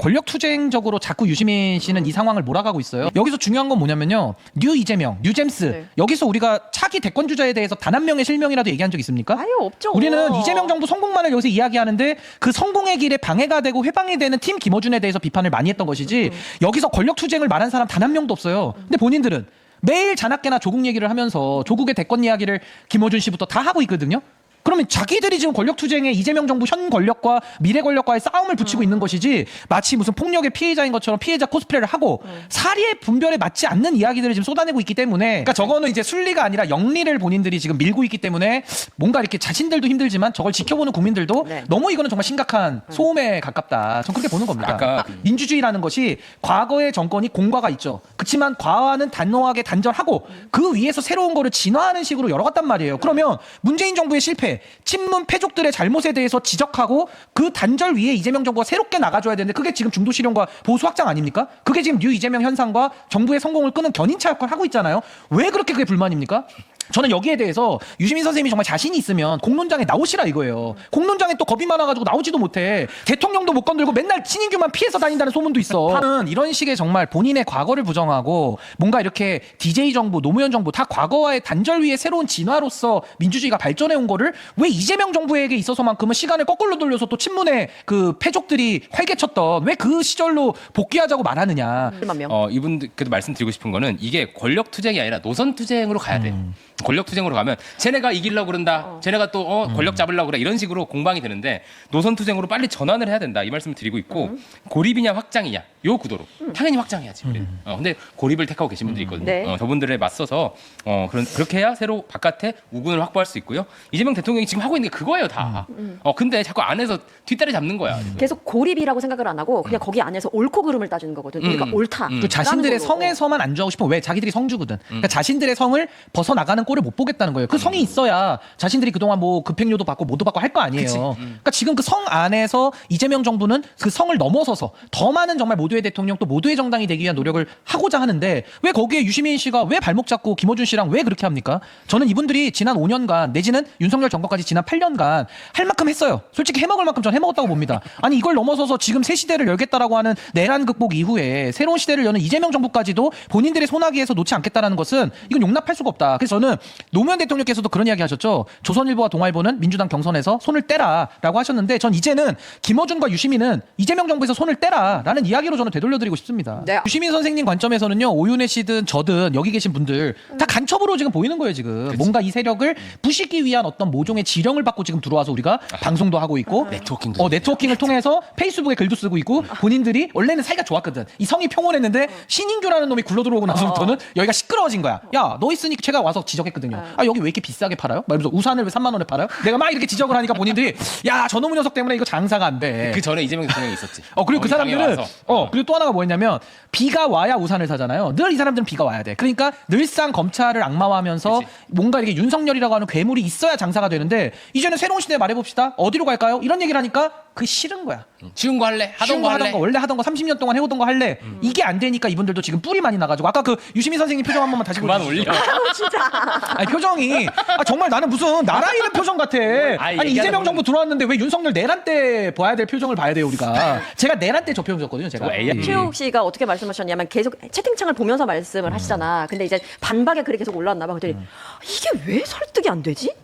권력투쟁적으로 자꾸 유시민 씨는 이 상황을 몰아가고 있어요. 여기서 중요한 건 뭐냐면요. 뉴 이재명, 뉴잼스. 네. 여기서 우리가 차기 대권 주자에 대해서 단 한 명의 실명이라도 얘기한 적 있습니까? 아예 없죠. 우리는 이재명 정부 성공만을 여기서 이야기하는데 그 성공의 길에 방해가 되고 회방이 되는 팀 김어준에 대해서 비판을 많이 했던 것이지 여기서 권력투쟁을 말한 사람 단 한 명도 없어요. 근데 본인들은 매일 자나깨나 조국 얘기를 하면서 조국의 대권 이야기를 김어준 씨부터 다 하고 있거든요. 그러면 자기들이 지금 권력투쟁에 이재명 정부 현 권력과 미래 권력과의 싸움을 붙이고 있는 것이지 마치 무슨 폭력의 피해자인 것처럼 피해자 코스프레를 하고 사리의 분별에 맞지 않는 이야기들을 지금 쏟아내고 있기 때문에 그러니까 저거는 이제 순리가 아니라 영리를 본인들이 지금 밀고 있기 때문에 뭔가 이렇게 자신들도 힘들지만 저걸 지켜보는 국민들도 네. 너무 이거는 정말 심각한 소음에 가깝다. 전 그렇게 보는 겁니다. 아까 민주주의라는 것이 과거의 정권이 공과가 있죠. 그렇지만 과와는 단호하게 단절하고 그 위에서 새로운 거를 진화하는 식으로 열어갔단 말이에요. 그러면 문재인 정부의 실패, 친문 패족들의 잘못에 대해서 지적하고 그 단절 위에 이재명 정부가 새롭게 나가줘야 되는데 그게 지금 중도 실현과 보수 확장 아닙니까? 그게 지금 뉴 이재명 현상과 정부의 성공을 끄는 견인차 역할을 하고 있잖아요. 왜 그렇게 그게 불만입니까? 저는 여기에 대해서 유시민 선생님이 정말 자신이 있으면 공론장에 나오시라 이거예요. 공론장에 또 겁이 많아가지고 나오지도 못해. 대통령도 못 건들고 맨날 친인규만 피해서 다닌다는 소문도 있어. 저는 이런 식의 정말 본인의 과거를 부정하고 뭔가 이렇게 DJ 정부, 노무현 정부 다 과거와의 단절 위에 새로운 진화로서 민주주의가 발전해 온 거를 왜 이재명 정부에게 있어서만큼은 시간을 거꾸로 돌려서 또 친문의 그 패족들이 활개쳤던 왜 그 시절로 복귀하자고 말하느냐. 1만 명. 이분들께도 말씀드리고 싶은 거는 이게 권력 투쟁이 아니라 노선 투쟁으로 가야 돼. 권력 투쟁으로 가면 쟤네가 이기려고 그런다. 쟤네가 또 권력 잡으려고 그래. 이런 식으로 공방이 되는데 노선 투쟁으로 빨리 전환을 해야 된다. 이 말씀을 드리고 있고 고립이냐 확장이냐 요 구도로 당연히 확장해야지. 근데 고립을 택하고 계신 분들이 있거든요. 네. 저분들에 맞서서 그렇게 해야 새로 바깥에 우군을 확보할 수 있고요. 이재명 대통령이 지금 하고 있는 게 그거예요 다. 근데 자꾸 안에서 뒷다리 잡는 거야. 지금. 계속 고립이라고 생각을 안 하고 그냥 거기 안에서 옳고 그름을 따지는 거거든. 그러니까 옳다. 그 자신들의 라는 걸로. 성에서만 안주하고 싶어. 왜? 자기들이 성주거든. 그러니까 자신들의 성을 벗어나가는 꼴을 못 보겠다는 거예요. 그 성이 있어야 자신들이 그동안 뭐 급행료도 받고 뭐도 받고 할 거 아니에요. 그러니까 지금 그 성 안에서 이재명 정부는 그 성을 넘어서서 더 많은 정말 모두의 대통령 또 모두의 정당이 되기 위한 노력을 하고자 하는데 왜 거기에 유시민 씨가 왜 발목 잡고 김어준 씨랑 왜 그렇게 합니까? 저는 이분들이 지난 5년간 내지는 윤석열 정권까지 지난 8년간 할 만큼 했어요. 솔직히 해먹을 만큼 전 해먹었다고 봅니다. 아니 이걸 넘어서서 지금 새 시대를 열겠다라고 하는 내란 극복 이후에 새로운 시대를 여는 이재명 정부까지도 본인들의 손아귀에서 놓지 않겠다라는 것은 이건 용납할 수가 없다. 그래서 저는 노무현 대통령께서도 그런 이야기 하셨죠. 조선일보와 동아일보는 민주당 경선에서 손을 떼라라고 하셨는데 전 이제는 김어준과 유시민은 이재명 정부에서 손을 떼라라는 이야기로 저는 되돌려드리고 싶습니다. 네. 유시민 선생님 관점에서는요. 오윤혜 씨든 저든 여기 계신 분들 다 간첩으로 지금 보이는 거예요. 지금 뭔가 이 세력을 부시기 위한 어떤 모종의 지령을 받고 지금 들어와서 우리가 방송도 하고 있고 네트워킹도 네트워킹을 통해서 페이스북에 글도 쓰고 있고 본인들이 원래는 사이가 좋았거든. 이 성이 평온했는데 신인규라는 놈이 굴러 들어오고 나서부터는 여기가 시끄러워진 거야. 야, 너 있으니까 제가 와서 지적했거든요. 아, 여기 왜 이렇게 비싸게 팔아요? 막 이러면서 우산을 왜 3만 원에 팔아요? 내가 막 이렇게 지적을 하니까 본인들이 야, 저놈의 녀석 때문에 이거 장사가 안 돼. 그 전에 이재명 대통령이 있었지. 그리고 그 거기 당에 사람들은 와서. 그리고 또 하나가 뭐였냐면 비가 와야 우산을 사잖아요. 늘 이 사람들은 비가 와야 돼. 그러니까 늘상 검찰을 악마화하면서 그치. 뭔가 이렇게 윤석열이라고 하는 괴물이 있어야 장사가 되는데 이제는 새로운 시대에 말해봅시다. 어디로 갈까요? 이런 얘기를 하니까 그게 싫은 거야. 쉬운 거 할래? 하던 쉬운 거 거 할래? 하던 거 원래 하던 거 30년 동안 해오던 거 할래. 이게 안 되니까 이분들도 지금 뿔이 많이 나가지고 아까 그 유시민 선생님 표정 한 번만 다시 그만 보여주시죠. 올려. 아니 표정이 정말 나는 무슨 나라 잃은 표정 같아. 아니 얘기하다 이재명 보면- 정부 들어왔는데 왜 윤석열 내란 때 봐야 될 표정을 봐야 돼요 우리가. 제가 내란 때 저 표정 줬거든요 제가. 저거 AI. 최욱 씨가 어떻게 말씀하셨냐면 계속 채팅창을 보면서 말씀을 하시잖아. 근데 이제 반박의 글이 계속 올라왔나 봐. 그랬더니 이게 왜 설득이 안 되지?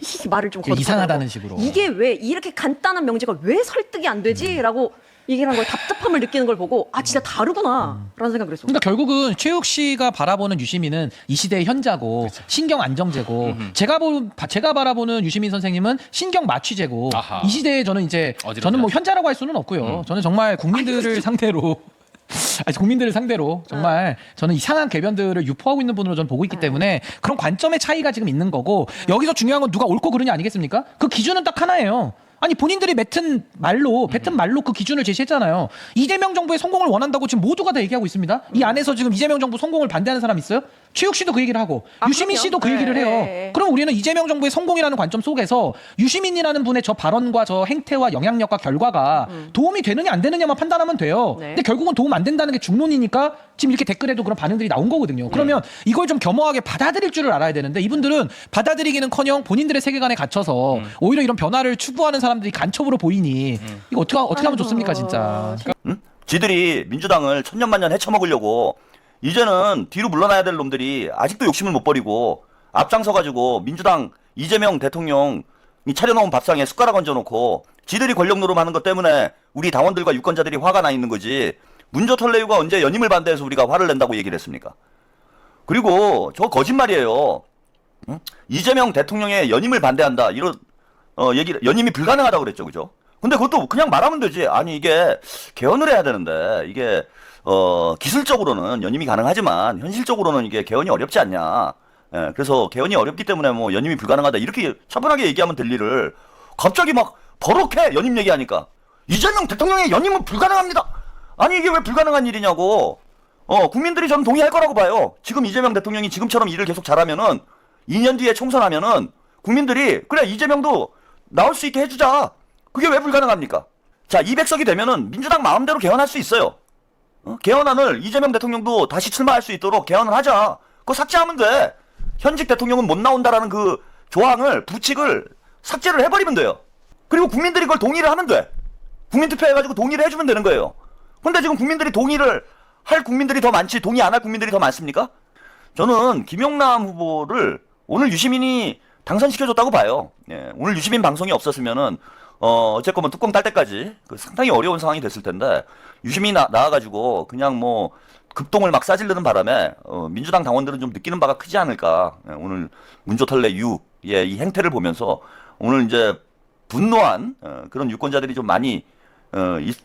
이 말을 좀 거듭하더라고. 이상하다는 식으로. 이게 왜 이렇게 간단한 명제가 왜 설득이 안 되지? 라고 얘기를 한 걸 답답함을 느끼는 걸 보고 아 진짜 다르구나 라는 생각을 했어. 그러니까 결국은 최욱 씨가 바라보는 유시민은 이 시대의 현자고 신경 안정제고 제가 바라보는 유시민 선생님은 신경 마취제고 아하. 이 시대에 저는 이제 어지럽다. 저는 뭐 현자라고 할 수는 없고요. 저는 정말 국민들을 상대로 국민들을 상대로 정말 저는 이상한 궤변들을 유포하고 있는 분으로 저는 보고 있기 때문에 그런 관점의 차이가 지금 있는 거고 여기서 중요한 건 누가 옳고 그르냐 아니겠습니까? 그 기준은 딱 하나예요. 아니 본인들이 뱉은 말로 그 기준을 제시했잖아요. 이재명 정부의 성공을 원한다고 지금 모두가 다 얘기하고 있습니다. 이 안에서 지금 이재명 정부 성공을 반대하는 사람 있어요? 최욱 씨도 그 얘기를 하고 아, 유시민 그럼요. 씨도 그 네, 얘기를 해요. 네. 그럼 우리는 이재명 정부의 성공이라는 관점 속에서 유시민이라는 분의 저 발언과 저 행태와 영향력과 결과가 도움이 되느냐 안 되느냐만 판단하면 돼요. 네. 근데 결국은 도움 안 된다는 게 중론이니까 지금 이렇게 댓글에도 그런 반응들이 나온 거거든요. 그러면 이걸 좀 겸허하게 받아들일 줄을 알아야 되는데 이분들은 받아들이기는커녕 본인들의 세계관에 갇혀서 오히려 이런 변화를 추구하는 사람들이 간첩으로 보이니 이거 어떻게 하면 좋습니까 진짜. 지들이 민주당을 천년만년 헤쳐먹으려고 이제는 뒤로 물러나야 될 놈들이 아직도 욕심을 못 버리고 앞장서가지고 민주당 이재명 대통령이 차려놓은 밥상에 숟가락 얹어놓고 지들이 권력 노름하는 것 때문에 우리 당원들과 유권자들이 화가 나 있는 거지. 문조털레유가 언제 연임을 반대해서 우리가 화를 낸다고 얘기를 했습니까? 그리고 저 거짓말이에요. 응? 이재명 대통령의 연임을 반대한다 이런 얘기를 연임이 불가능하다고 그랬죠, 그죠? 근데 그것도 그냥 말하면 되지. 아니 이게 개헌을 해야 되는데 이게 기술적으로는 연임이 가능하지만 현실적으로는 이게 개헌이 어렵지 않냐. 예, 그래서 개헌이 어렵기 때문에 뭐 연임이 불가능하다 이렇게 차분하게 얘기하면 될 일을 갑자기 막 버럭해 연임 얘기하니까 이재명 대통령의 연임은 불가능합니다. 아니 이게 왜 불가능한 일이냐고. 국민들이 저는 동의할 거라고 봐요. 지금 이재명 대통령이 지금처럼 일을 계속 잘하면은 2년 뒤에 총선하면은 국민들이 그래 이재명도 나올 수 있게 해주자. 그게 왜 불가능합니까? 자, 200석이 되면은 민주당 마음대로 개헌할 수 있어요. 개헌안을 이재명 대통령도 다시 출마할 수 있도록 개헌을 하자. 그거 삭제하면 돼. 현직 대통령은 못 나온다라는 그 조항을 부칙을 삭제를 해버리면 돼요. 그리고 국민들이 그걸 동의를 하면 돼. 국민투표해가지고 동의를 해주면 되는 거예요. 근데 지금 국민들이 동의를 할 국민들이 더 많지 동의 안 할 국민들이 더 많습니까? 저는 김용남 후보를 오늘 유시민이 당선시켜줬다고 봐요. 예, 오늘 유시민 방송이 없었으면은 어쨌건 뭐 뚜껑 딸 때까지 상당히 어려운 상황이 됐을 텐데 유시민이 나와가지고 그냥 뭐 급동을 막 싸질르는 바람에 민주당 당원들은 좀 느끼는 바가 크지 않을까. 예, 오늘 문조털레 유의 이 행태를 보면서 오늘 이제 분노한 그런 유권자들이 좀 많이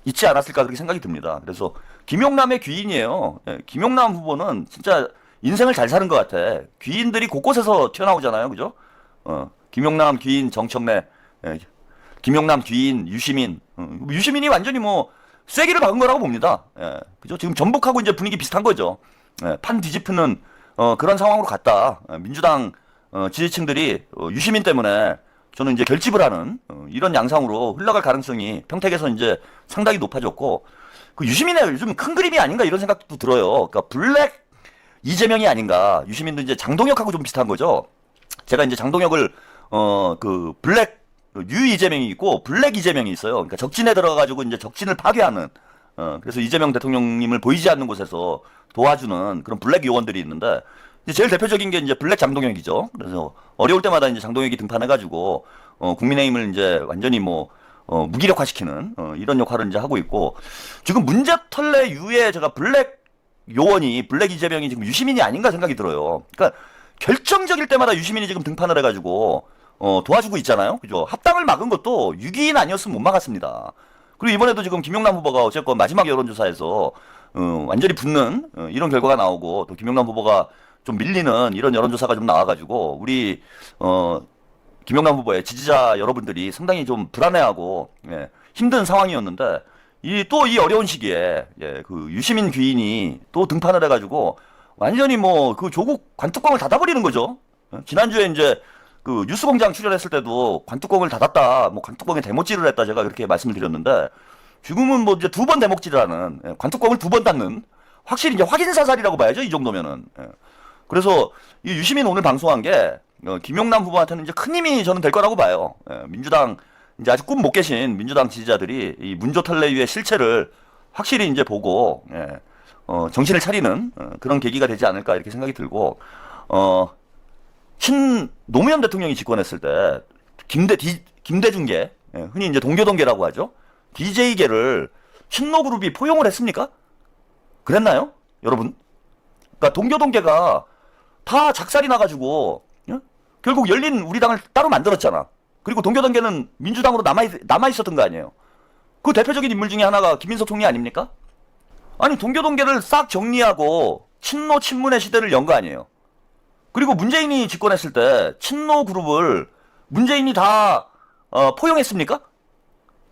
있지 않았을까 그렇게 생각이 듭니다. 그래서 김용남의 귀인이에요. 예, 김용남 후보는 진짜 인생을 잘 사는 것 같아. 귀인들이 곳곳에서 튀어나오잖아요, 그죠? 김용남 귀인 정청래, 예, 김용남 귀인 유시민, 유시민이 완전히 뭐 쐐기를 박은 거라고 봅니다. 예, 그죠? 지금 전북하고 이제 분위기 비슷한 거죠. 예, 판 뒤집히는 그런 상황으로 갔다. 민주당 지지층들이 유시민 때문에 저는 이제 결집을 하는 이런 양상으로 흘러갈 가능성이 평택에서 이제 상당히 높아졌고 그 유시민의 요즘 큰 그림이 아닌가 이런 생각도 들어요. 그러니까 블랙 이재명이 아닌가. 유시민도 이제 장동혁하고 좀 비슷한 거죠. 제가 이제 장동혁을 그 블랙 뉴 이재명이 있고 블랙 이재명이 있어요. 그러니까 적진에 들어가가지고 이제 적진을 파괴하는 그래서 이재명 대통령님을 보이지 않는 곳에서 도와주는 그런 블랙 요원들이 있는데 이제 제일 대표적인 게 이제 블랙 장동혁이죠. 그래서 어려울 때마다 이제 장동혁이 등판해가지고 국민의힘을 이제 완전히 뭐 무기력화시키는 이런 역할을 이제 하고 있고 지금 문제털레 유의 제가 블랙 요원이 블랙 이재명이 지금 유시민이 아닌가 생각이 들어요. 그러니까 결정적일 때마다 유시민이 지금 등판을 해가지고 도와주고 있잖아요. 그죠? 합당을 막은 것도 유기인 아니었으면 못 막았습니다. 그리고 이번에도 지금 김용남 후보가 어쨌건 마지막 여론조사에서 완전히 붙는 이런 결과가 나오고 또 김용남 후보가 좀 밀리는 이런 여론조사가 좀 나와가지고 우리 김용남 후보의 지지자 여러분들이 상당히 좀 불안해하고 예, 힘든 상황이었는데 또 이 어려운 시기에 예, 그 유시민 귀인이 또 등판을 해가지고 완전히 뭐 그 조국 관뚜껑을 닫아버리는 거죠. 지난주에 이제 그 뉴스공장 출연했을 때도 관뚜껑을 닫았다, 뭐 관뚜껑에 대못질을 했다 제가 그렇게 말씀을 드렸는데 지금은 뭐 이제 2번 대목질을 하는 관뚜껑을 2번 닫는 확실히 이제 확인사살이라고 봐야죠 이 정도면은. 예. 그래서 이 유시민 오늘 방송한 게 김용남 후보한테는 이제 큰 힘이 저는 될 거라고 봐요. 예. 민주당 이제 아직 꿈 못 깨신 민주당 지지자들이 이 문조털레유의 실체를 확실히 이제 보고 예. 정신을 차리는 그런 계기가 되지 않을까 이렇게 생각이 들고 노무현 대통령이 집권했을 때 김대중계 예, 흔히 이제 동교동계라고 하죠. DJ계를 신노그룹이 포용을 했습니까? 그랬나요? 여러분? 그러니까 동교동계가 다 작살이 나가지고 예? 결국 열린 우리당을 따로 만들었잖아. 그리고 동교동계는 민주당으로 남아있었던 거 아니에요. 그 대표적인 인물 중에 하나가 김민석 총리 아닙니까? 아니 동교동계를 싹 정리하고 친노 친문의 시대를 연 거 아니에요. 그리고 문재인이 집권했을 때 친노 그룹을 문재인이 다 포용했습니까?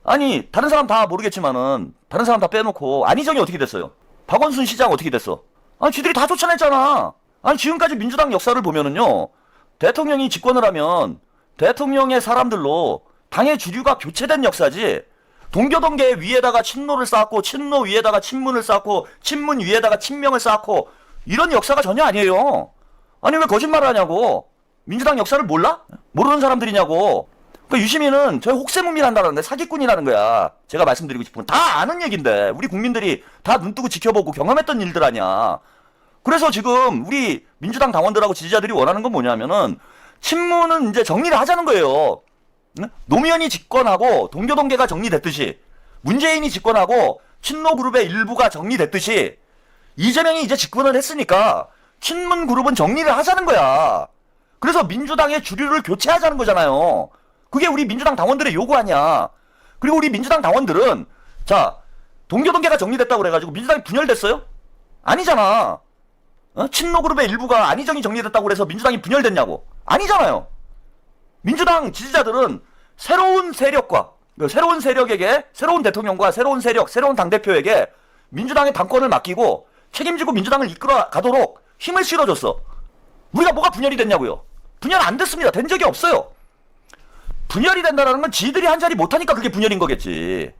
아니 다른 사람 다 모르겠지만은 다른 사람 다 빼놓고 안희정이 어떻게 됐어요? 박원순 시장 어떻게 됐어? 아니 쥐들이 다 쫓아냈잖아. 아니 지금까지 민주당 역사를 보면은요. 대통령이 집권을 하면 대통령의 사람들로 당의 주류가 교체된 역사지. 동교동계 위에다가 친노를 쌓고 친노 위에다가 친문을 쌓고 친문 위에다가 친명을 쌓고 이런 역사가 전혀 아니에요. 아니 왜 거짓말을 하냐고. 민주당 역사를 몰라? 모르는 사람들이냐고. 그 유시민은 저 혹세무민한다는데 사기꾼이라는 거야. 제가 말씀드리고 싶은 건 다 아는 얘기인데 우리 국민들이 다 눈뜨고 지켜보고 경험했던 일들 아니야. 그래서 지금 우리 민주당 당원들하고 지지자들이 원하는 건 뭐냐면은 친문은 이제 정리를 하자는 거예요. 노무현이 집권하고 동교동계가 정리됐듯이 문재인이 집권하고 친노 그룹의 일부가 정리됐듯이 이재명이 이제 집권을 했으니까 친문 그룹은 정리를 하자는 거야. 그래서 민주당의 주류를 교체하자는 거잖아요. 그게 우리 민주당 당원들의 요구 아니야. 그리고 우리 민주당 당원들은 자 동교동계가 정리됐다고 그래가지고 민주당이 분열됐어요? 아니잖아. 친노 그룹의 일부가 안희정이 정리됐다고 그래서 민주당이 분열됐냐고. 아니잖아요. 민주당 지지자들은 새로운 세력과 새로운 세력에게 새로운 대통령과 새로운 세력, 새로운 당대표에게 민주당의 당권을 맡기고 책임지고 민주당을 이끌어 가도록 힘을 실어줬어. 우리가 뭐가 분열이 됐냐고요. 분열 안 됐습니다. 된 적이 없어요. 분열이 된다는 건 지들이 한 자리 못하니까 그게 분열인 거겠지.